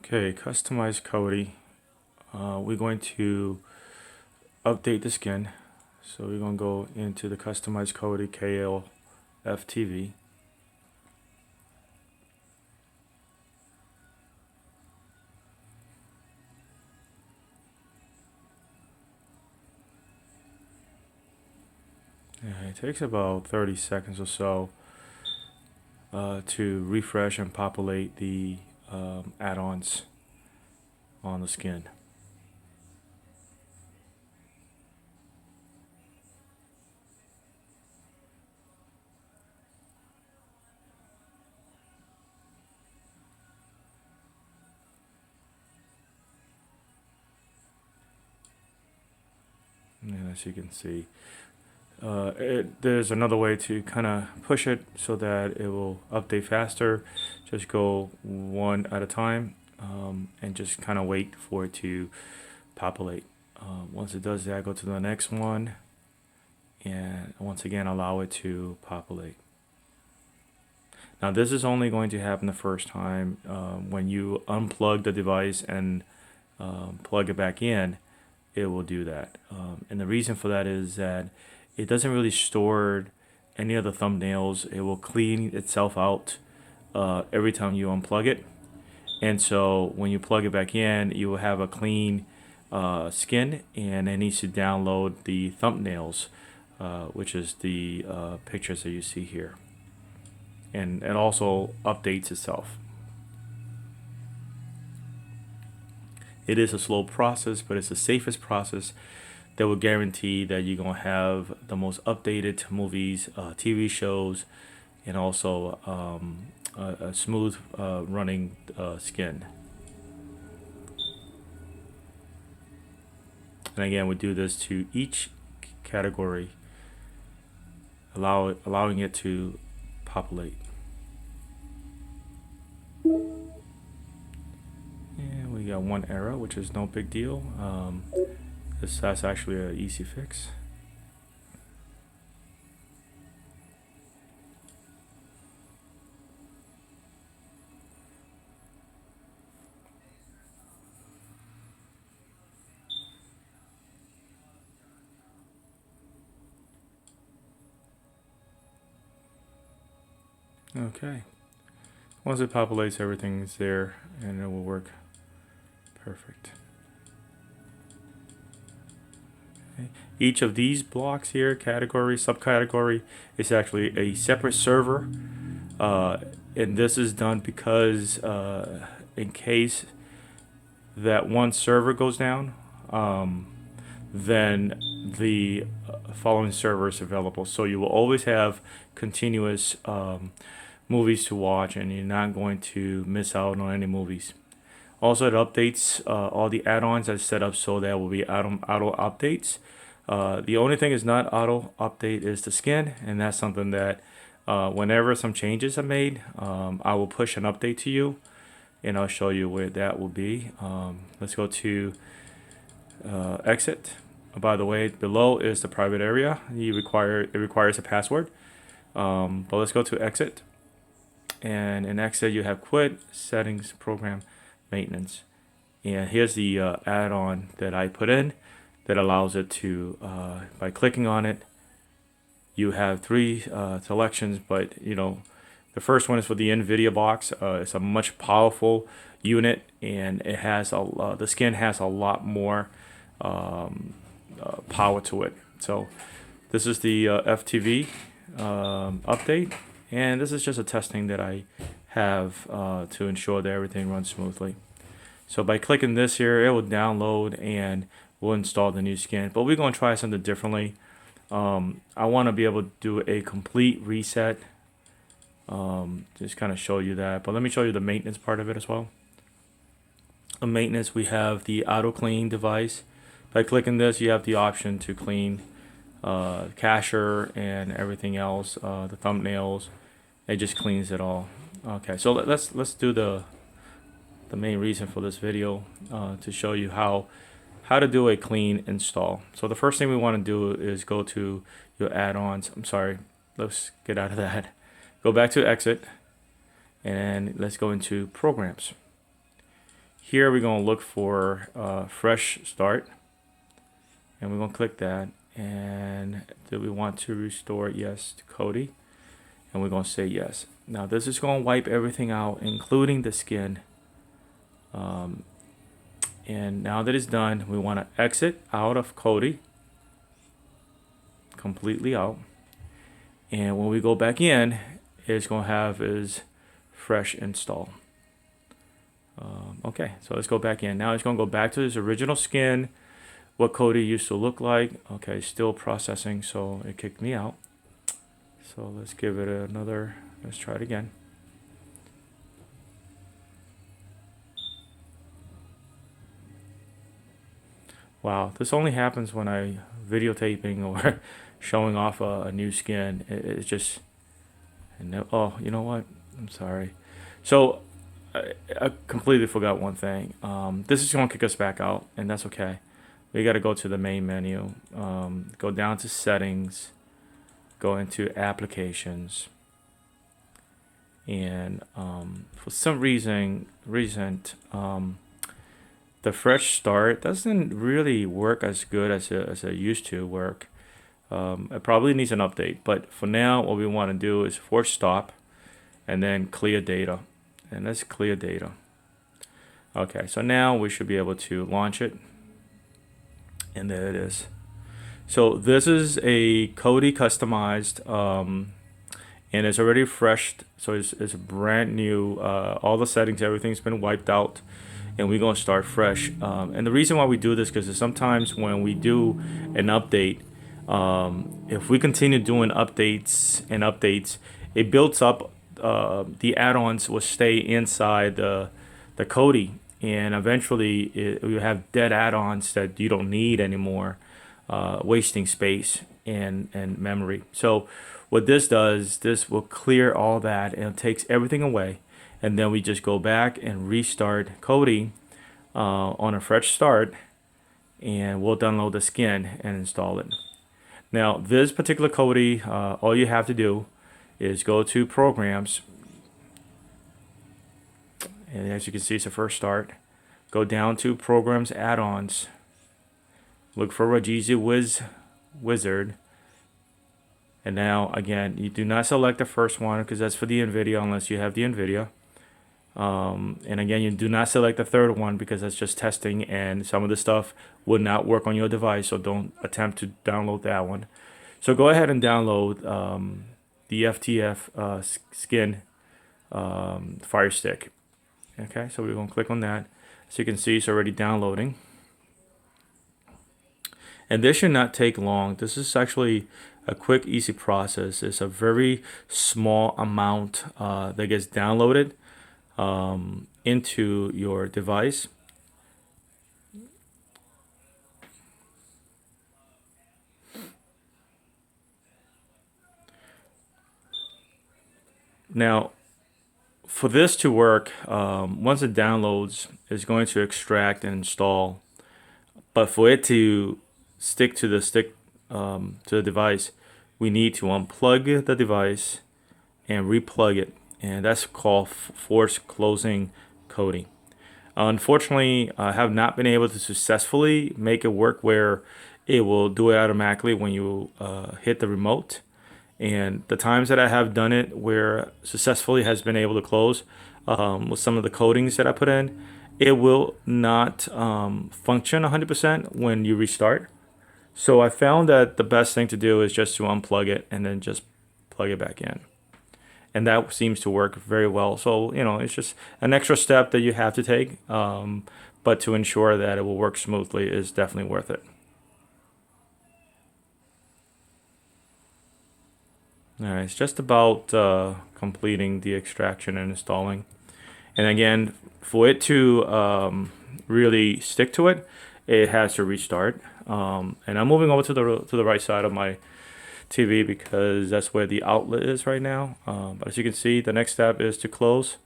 Okay, customize Kodi. We're going to update the skin. So we're going to go into the customize Kodi kaofTV. It takes about 30 seconds or so to refresh and populate the add-ons on the skin. And as you can see, there's another way to kind of push it so that it will update faster. Just go one at a time and just kind of wait for it to populate. Once it does that, go to the next one and once again allow it to populate. Now this is only going to happen the first time. When you unplug the device and plug it back in, it will do that. And the reason for that is that it doesn't really store any of the thumbnails. It will clean itself out every time you unplug it. And so when you plug it back in, you will have a clean skin, and it needs to download the thumbnails, which is the pictures that you see here. And it also updates itself. It is a slow process, but it's the safest process that will guarantee that you're going to have the most updated movies, TV shows, and also a smooth running skin. And again, we do this to each category, allowing it to populate. And we got one error, which is no big deal. That's actually an easy fix. Okay. Once it populates, everything's there and it will work perfect. Okay. Each of these blocks here, category, subcategory, is actually a separate server. And this is done because in case that one server goes down, then the following server is available. So you will always have continuous movies to watch, and you're not going to miss out on any movies. Also, it updates all the add-ons that's set up so that will be auto updates. The only thing is not auto update is the skin, and that's something that whenever some changes are made, I will push an update to you, and I'll show you where that will be. Let's go to exit. By the way, below is the private area. It requires a password. But let's go to exit. And in exit, you have quit, settings, program, maintenance. And here's the add-on that I put in that allows it to, by clicking on it, you have three selections, but the first one is for the NVIDIA box. It's a much powerful unit, and it has the skin has a lot more power to it. So this is the FTV update, and this is just a testing that I have to ensure that everything runs smoothly. So by clicking this here, it will download and we'll install the new skin. But we're going to try something differently. I want to be able to do a complete reset. Just kind of show you that. But let me show you the maintenance part of it as well. On maintenance, we have the auto clean device. By clicking this, you have the option to clean cacher and everything else, the thumbnails. It just cleans it all. Okay, so let's do the main reason for this video, to show you how to do a clean install. So the first thing we want to do is go to your add-ons. I'm sorry, let's get out of that. Go back to exit, and let's go into programs. Here we're going to look for fresh start, and we're going to click that. And do we want to restore? Yes, to Kodi, and we're going to say yes. Now this is going to wipe everything out, including the skin. And now that it's done, we want to exit out of Kodi, completely out. And when we go back in, it's going to have is fresh install. Okay, so let's go back in. Now it's going to go back to his original skin, what Kodi used to look like. Okay, still processing, so it kicked me out. So let's give it another, let's try it again. Wow, this only happens when I videotaping or showing off a new skin. It's just, oh, you know what? I'm sorry. So I completely forgot one thing. This is going to kick us back out, and that's okay. We got to go to the main menu, go down to settings, go into applications, and for some reason, the fresh start doesn't really work as good as it used to work. It probably needs an update, but for now, what we want to do is force stop, and then clear data. And let's clear data. Okay, so now we should be able to launch it. And there it is. So this is a Kodi customized, and it's already fresh. So it's brand new. All the settings, everything's been wiped out, and we're gonna start fresh. And the reason why we do this because sometimes when we do an update, if we continue doing updates, it builds up. The add-ons will stay inside the Kodi, and eventually you have dead add-ons that you don't need anymore, wasting space and memory. So what this does, this will clear all that and it takes everything away, and then we just go back and restart Kodi on a fresh start, and we'll download the skin and install it. Now this particular Kodi, all you have to do is go to programs, and as you can see, it's a first start. Go down to programs, add-ons, look for Rajizi Wizard, and now again, you do not select the first one because that's for the NVIDIA unless you have the NVIDIA. And again, you do not select the third one because that's just testing, and some of the stuff would not work on your device, so don't attempt to download that one. So go ahead and download the FTF skin Firestick. Okay, so we're going to click on that. So you can see it's already downloading. And this should not take long. This is actually a quick, easy process. It's a very small amount that gets downloaded into your device. Now, for this to work, once it downloads, it's going to extract and install. But for it to stick to the device, we need to unplug the device and replug it, and that's called force closing Kodi. Unfortunately, I have not been able to successfully make it work where it will do it automatically when you hit the remote. And the times that I have done it where successfully has been able to close with some of the codings that I put in, it will not function 100% when you restart. So I found that the best thing to do is just to unplug it and then just plug it back in. And that seems to work very well. So, you know, it's just an extra step that you have to take. But to ensure that it will work smoothly is definitely worth it. All right, it's just about completing the extraction and installing. And again, for it to really stick to it, it has to restart. And I'm moving over to the right side of my TV because that's where the outlet is right now. But as you can see, the next step is to close.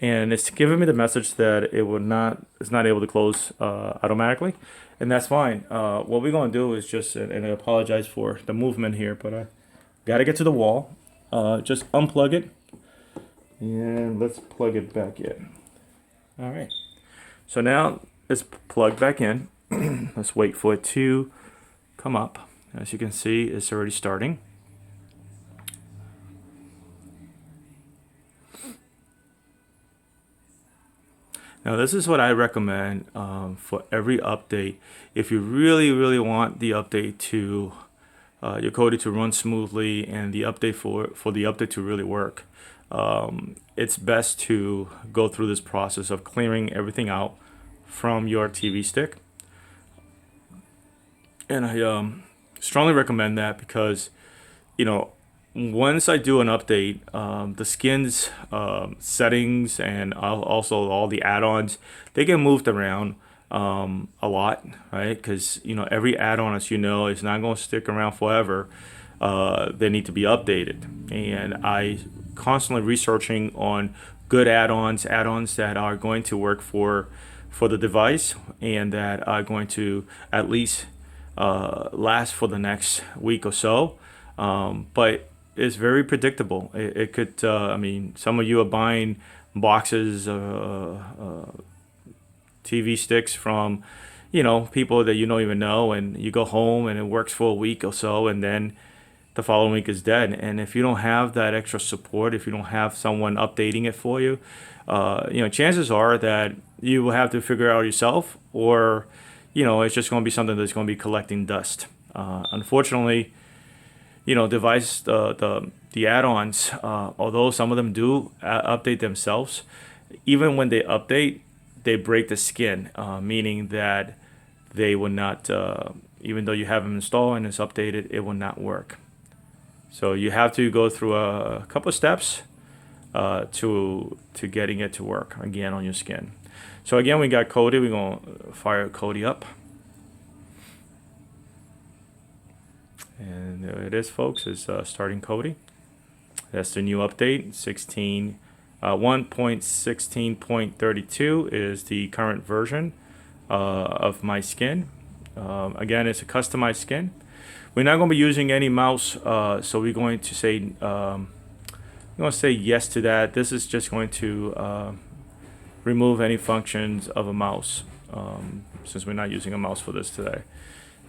And it's giving me the message that it's not able to close automatically. And that's fine. What we're going to do is just, and I apologize for the movement here, but I got to get to the wall. Just unplug it. And let's plug it back in. All right. So now it's plugged back in. Let's wait for it to come up. As you can see, it's already starting. Now this is what I recommend for every update. If you really want the update to your Kodi to run smoothly and the update for the update to really work, it's best to go through this process of clearing everything out from your TV stick. And I strongly recommend that because, you know, once I do an update, the skin's settings and also all the add-ons, they get moved around a lot, right? Because, you know, every add-on, as you know, is not going to stick around forever. They need to be updated. And I constantly researching on good add-ons that are going to work for the device and that are going to at least last for the next week or so. But it's very predictable. It could, I mean, some of you are buying boxes, TV sticks from, you know, people that you don't even know, and you go home and it works for a week or so, and then the following week is dead. And if you don't have that extra support, if you don't have someone updating it for you, you know, chances are that you will have to figure it out yourself, or, you know, it's just going to be something that's going to be collecting dust. Unfortunately, you know, the add-ons, although some of them do update themselves, even when they update, they break the skin, meaning that they will not, even though you have them installed and it's updated, it will not work. So you have to go through a couple of steps to getting it to work again on your skin. So again, we got Kodi. We're gonna fire Kodi up. And there it is, folks. It's starting Kodi. That's the new update. 1.16.32 is the current version of my skin. Again, it's a customized skin. We're not going to be using any mouse, so we're going to say yes to that. This is just going to remove any functions of a mouse, since we're not using a mouse for this today.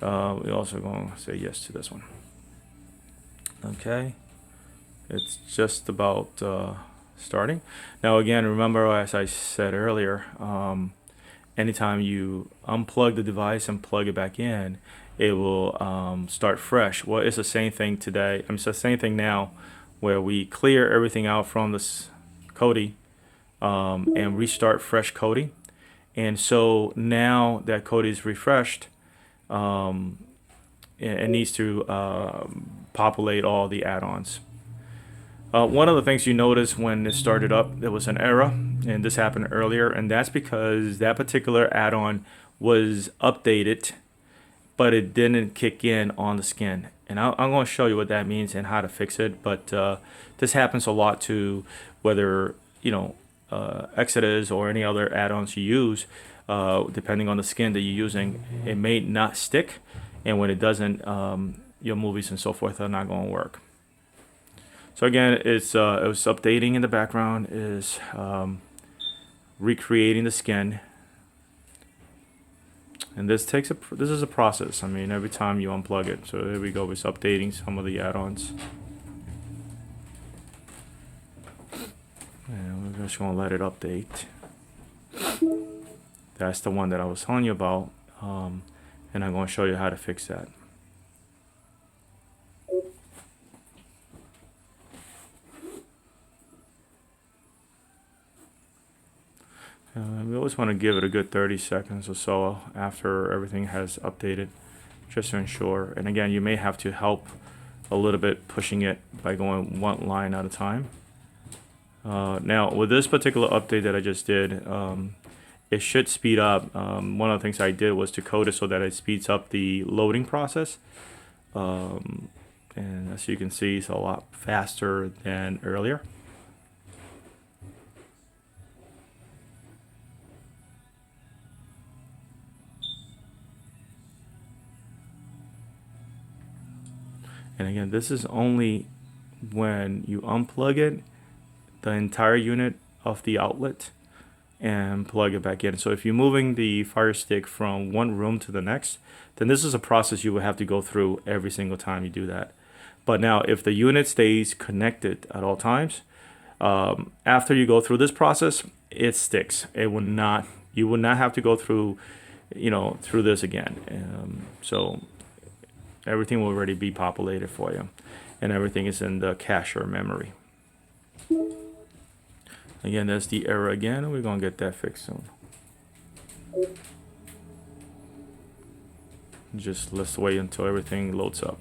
We're also going to say yes to this one. Okay, it's just about starting. Now again, remember, as I said earlier, anytime you unplug the device and plug it back in, it will start fresh. Well, it's the same thing today. It's the same thing now, where we clear everything out from this Kodi and restart fresh Kodi. And so now that Kodi is refreshed, it needs to populate all the add-ons. One of the things you notice when it started up, there was an error, and this happened earlier, and that's because that particular add-on was updated, but it didn't kick in on the skin. And I'm going to show you what that means and how to fix it. But this happens a lot to whether, you know, Exodus or any other add-ons you use, depending on the skin that you're using. It may not stick, and when it doesn't, your movies and so forth are not going to work. So again, it was updating in the background, is recreating the skin, and this is a process. I mean, every time you unplug it. So here we go. It's updating some of the add-ons, and we're just gonna let it update. That's the one that I was telling you about, and I'm going to show you how to fix that. We always want to give it a good 30 seconds or so after everything has updated, just to ensure. And again, you may have to help a little bit pushing it by going one line at a time. Now, with this particular update that I just did, it should speed up. One of the things I did was to code it so that it speeds up the loading process. And as you can see, it's a lot faster than earlier. And again, this is only when you unplug it, the entire unit of the outlet, and plug it back in. So if you're moving the Fire Stick from one room to the next, then this is a process you would have to go through every single time you do that. But now if the unit stays connected at all times, after you go through this process, it sticks. It will not, you will not have to go through, through this again. So everything will already be populated for you, and everything is in the cache or memory. Again, that's the error again, and we're gonna get that fixed soon. Just let's wait until everything loads up.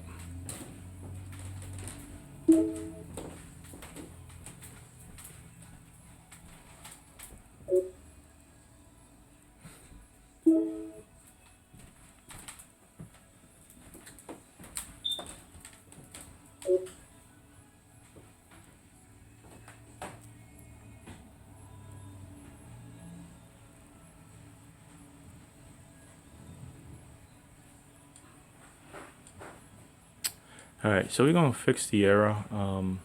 Alright, so we're going to fix the error, and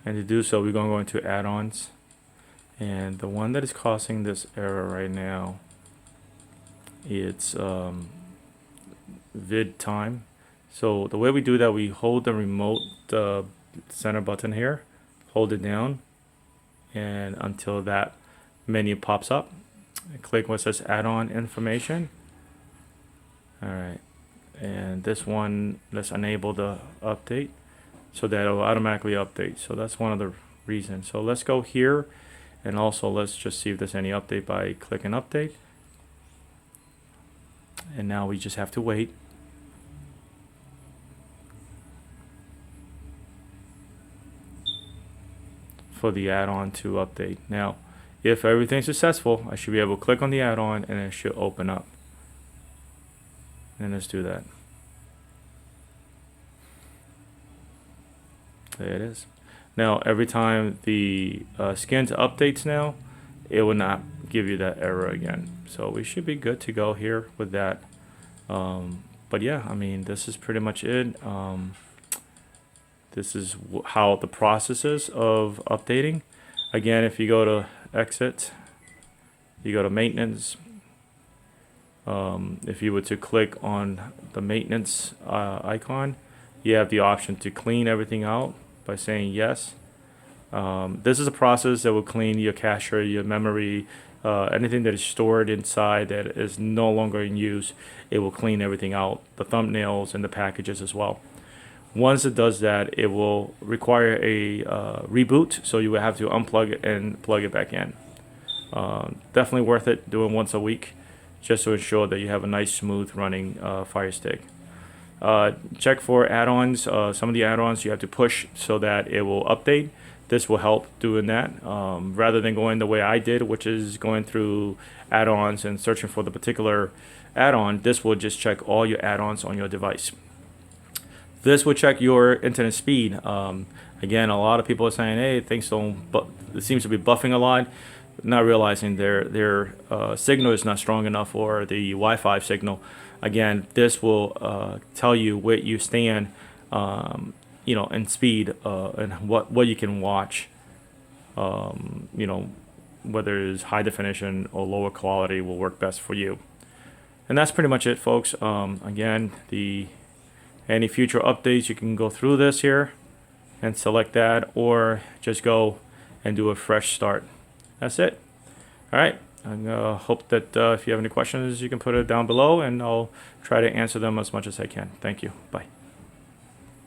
to do so we're going to go into add-ons, and the one that is causing this error right now, it's vid time. So the way we do that, we hold the remote center button here, hold it down, and until that menu pops up, click what says add-on information. Alright, and this one, let's enable the update so that it will automatically update. So that's one of the reasons. So let's go here, and also let's just see if there's any update by clicking update. And now we just have to wait. For the add-on to update. Now, if everything's successful, I should be able to click on the add-on and it should open up. And let's do that. There it is. Now, every time the skin updates now, it will not give you that error again. So we should be good to go here with that. But yeah, I mean, this is pretty much it. This is how the process is of updating. Again, if you go to exit, you go to maintenance. If you were to click on the maintenance icon, you have the option to clean everything out by saying yes. This is a process that will clean your cache, your memory, anything that is stored inside that is no longer in use. It will clean everything out, the thumbnails and the packages as well. Once it does that, it will require a reboot, so you will have to unplug it and plug it back in. Definitely worth it doing once a week, just to ensure that you have a nice smooth running Fire Stick. Check for add-ons. Some of the add-ons you have to push so that it will update. This will help doing that, rather than going the way I did, which is going through add-ons and searching for the particular add-on. This will just check all your add-ons on your device. This will check your internet speed. Again, a lot of people are saying, hey, things don't, but it seems to be buffing a lot, not realizing their signal is not strong enough, or the Wi-Fi signal. Again, this will tell you where you stand, in speed, and what you can watch. Whether it's high definition or lower quality will work best for you. And that's pretty much it, folks. Again, any future updates, you can go through this here and select that, or just go and do a fresh start. That's it. All right. I hope that if you have any questions, you can put it down below, and I'll try to answer them as much as I can. Thank you. Bye.